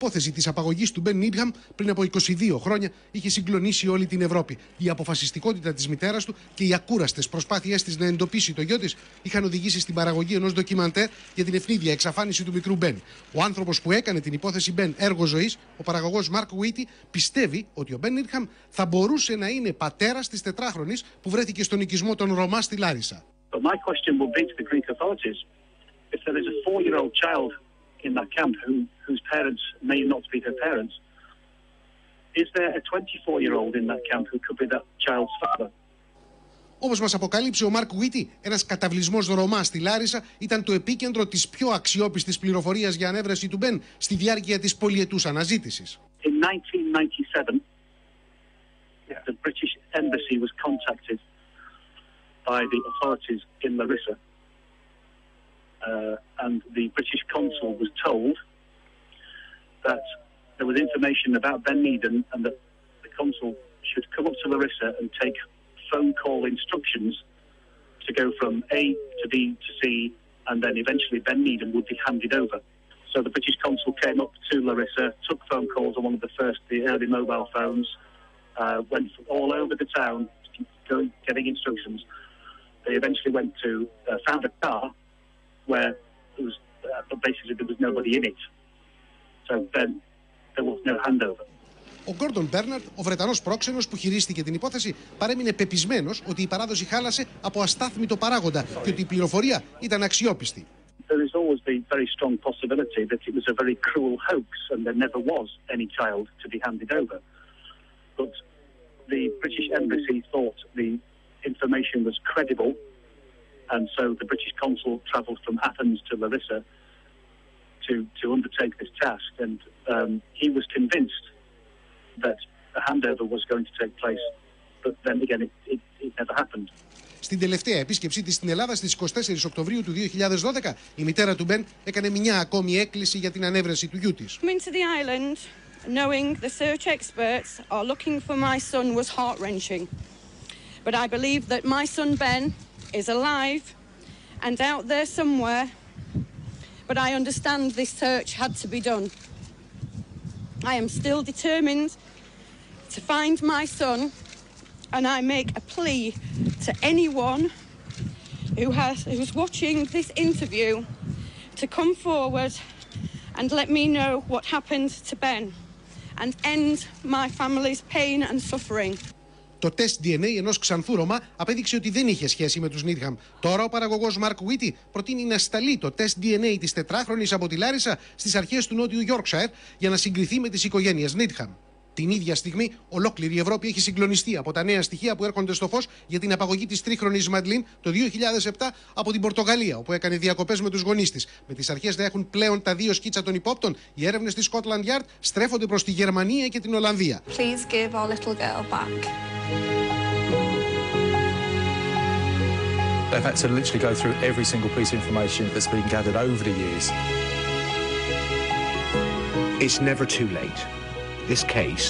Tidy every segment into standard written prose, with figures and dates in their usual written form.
Η υπόθεση της απαγωγής του ΜΠΕΝ ΝΙΝΤΑΜ πριν από 22 χρόνια είχε συγκλονίσει όλη την Ευρώπη. Η αποφασιστικότητα της μητέρας του και οι ακούραστες προσπάθειές της να εντοπίσει το γιο της είχαν οδηγήσει στην παραγωγή ενός ντοκιμαντέρ για την ευνίδια εξαφάνιση του μικρού Μπεν. Ο άνθρωπος που έκανε την υπόθεση Μπεν έργο ζωής, ο παραγωγός Mark Whitty, πιστεύει ότι ο Μπεν ΝΙΝΤΑΜ θα μπορούσε να είναι πατέρας της 4χρονης που βρέθηκε στον οικισμό των Ρωμά στη Λάρισα. In that camp whose parents may not be her parents, is there a 24-year-old in that camp who could be that child's father? Όπως μας αποκάλυψε ο Mark Whitty, ένας καταβλισμός Ρωμά στη Λάρισα ήταν το επίκεντρο της πιο αξιόπιστης πληροφορίας για ανέβρεση του Μπεν στη διάρκεια της πολυετούς αναζήτησης. In 1997, the British Embassy was contacted by the authorities in Larissa. And the British consul was told that there was information about Ben Needham and that the consul should come up to Larissa and take phone call instructions to go from A to B to C, and then eventually Ben Needham would be handed over. So the British consul came up to Larissa, took phone calls on one of the early mobile phones, went all over the town getting instructions. They eventually went to, found a car where it was, basically there was nobody in it. So then there was no handover. Ο Γκόρντον Μπέρναρτ, ο Βρετανός πρόξενος που χειρίστηκε την υπόθεση, παρέμεινε πεπισμένος ότι η παράδοση χάλασε από αστάθμητο παράγοντα και ότι η πληροφορία ήταν αξιόπιστη. There is always the very strong possibility that it was a very cruel hoax and there never was any child to be handed over. But the British Embassy thought the information was credible. And so the British consul travelled from Athens to Larissa to undertake this task, and he was convinced that a handover was going to take place, but then again it never happened. Στην τελευταία επίσκεψή της στην Ελλάδα στις 24 Οκτωβρίου του 2012, η μητέρα του Μπεν έκανε μια ακόμη έκκληση για την ανέβρεση του γιού της. Coming to the island, knowing the search experts are looking for my son was heart-wrenching. But I believe that my son Ben is alive and out there somewhere, but I understand this search had to be done. I am still determined to find my son, and I make a plea to anyone who's watching this interview to come forward and let me know what happened to Ben and end my family's pain and suffering. Το τεστ DNA ενός ξανθού Ρωμά απέδειξε ότι δεν είχε σχέση με τους ΝΙΝΤΑΜ. Τώρα ο παραγωγός Mark Whitty προτείνει να σταλεί το τεστ DNA της 4χρονης από τη Λάρισα στις αρχές του Νότιου Yorkshire για να συγκριθεί με τις οικογένειες ΝΙΝΤΑΜ. Την ίδια στιγμή, ολόκληρη η Ευρώπη έχει συγκλονιστεί από τα νέα στοιχεία που έρχονται στο φως για την απαγωγή της 3χρονης Μαντλίν το 2007 από την Πορτογαλία, όπου έκανε διακοπές με τους γονείς της. Με τις αρχές να έχουν πλέον τα δύο σκίτσα των υπόπτων, οι έρευνες της Scotland Yard στρέφονται προς τη Γερμανία και την Ολλανδία. Please give our little girl back. They've had to literally go through every single piece of information that's been gathered over the years. It's never too late. This case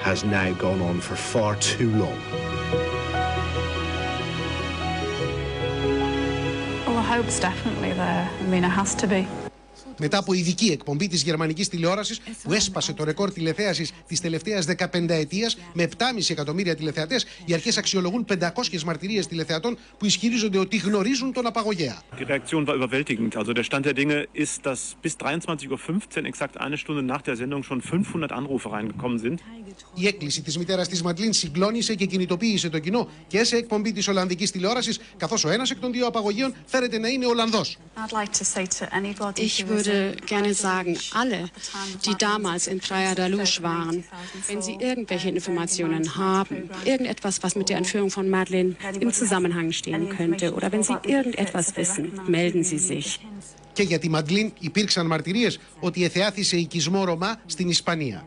has now gone on for far too long. Well, the hope's definitely there. I mean, it has to be. Μετά από ειδική εκπομπή της γερμανικής τηλεόρασης που έσπασε το ρεκόρ τηλεθέασης της τελευταίας 15ετίας με 7,5 εκατομμύρια τηλεθεατές, οι αρχές αξιολογούν 500 μαρτυρίες τηλεθεατών που ισχυρίζονται ότι γνωρίζουν τον απαγωγέα. Die Reaktion war überwältigend. Also der Stand der Dinge ist, dass bis 23:15 exakt eine Stunde nach der Sendung schon 500 Anrufe reingekommen sind. Η έκκληση της μητέρας της Μαντλίν συγκλώνησε και κινητοποίησε το κοινό και σε εκπομπή της Ολλανδικής τηλεόρασης, καθώς ο ένας εκ των δύο απαγωγείων φέρεται να είναι Ολλανδός. Ich würde gerne sagen, alle, die damals in Praia da Luz waren, wenn sie irgendwelche Informationen haben, irgendetwas, was mit der Entführung von Madeleine im Zusammenhang stehen könnte, oder wenn sie irgendetwas wissen, melden sie sich. Και για τη Μαντλίν υπήρξαν μαρτυρίες ότι εθεάθησε οικισμό Ρωμά στην Ισπανία.